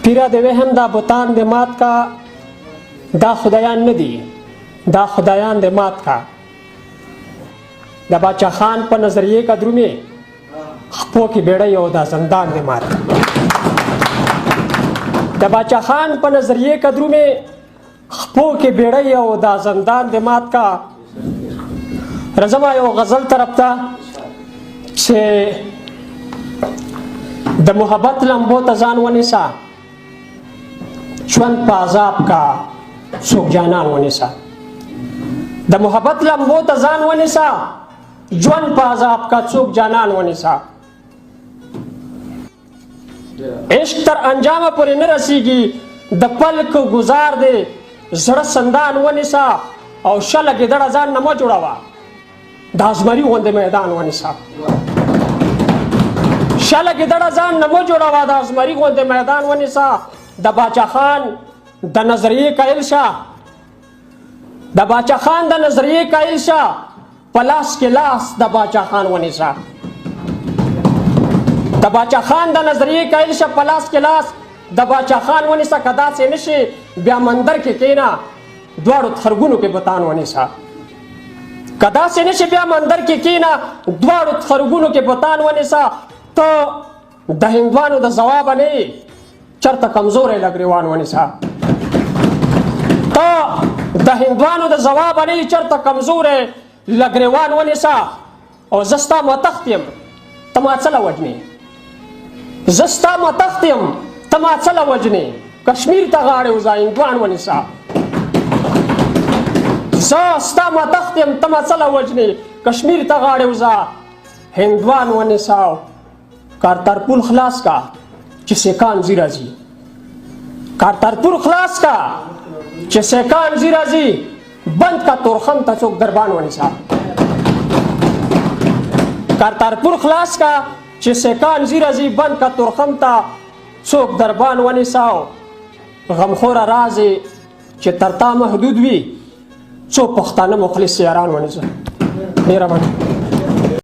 پیره د وهم دا بوتان د مات کا دا خدایان نه دي دا خدایان د مات کا د باچا خان په نظریه کا درومې خپو کې بیړۍ او دا زندان د مات د باچا خان په نظریه کا درومې خپو کې بیړۍ او دا زندان د مات کا رزما یو غزل طرف ته چې د محبت لمبو ته ځان ونیسه ژوند په عذاب کا څوک جانان ونیسه د محبت لمبو ته ځان ونیسه ژوند په عذاب کا څوک جانان ونیسه عشق تر انجامه پورې نه رسیږي د پلک گزار دی زړه سندان ونیسه او شله ګیدړه ځان نه مه جوړوه د ازمري غوندې میدان ونیسه شله ګیدړه ځان نه مه جوړوه د ازمري غوندې میدان ونیسه د باچا خان د نظریې قایل شه د باچا خان د نظریې قایل شه په لاس کې لاس د باچا خان ونیسه د باچا خان د نظریې قایل شه په لاس کې لاس د باچا خان ونیسه که داسې نشي بیا مندر کې کېنه دواړو تخرګونو کې بتان ونیسه که داسې نشي بیا مندر کې کېنه دواړو تخرګونو کې بتان ونیسه ته د هندوانو د ځوابه نه یې چرته کمزوری لګریوان ونیسه ته د هندوانو د ځوابه نه یې چرته کمزوری لګریوان ونیسه او زه ستا متخت یم ته ما څه له وجنې زه ستا متخت یم ته ما څه له وجنې کشمیر ته غاړې وځه هندوان ونیسه زه ستا متخت یم ته ما څه له وجنې کشمیر ته غاړې وځه هندوان ونیسه کارتارپور خلاص کا چې سیکان زی راځي کارتارپور خلاص کا چې سیکان زی راځي بند کا تورخم ته څوک دربان ونیسه کارتارپور خلاص کا چې سیکان زی راځي بند کا تورخم ته څوک دربان ونیسه غمخوره رازې چې تر تا محدود وي څو پښتانه مخلص یاران ونیسه ډېره مننه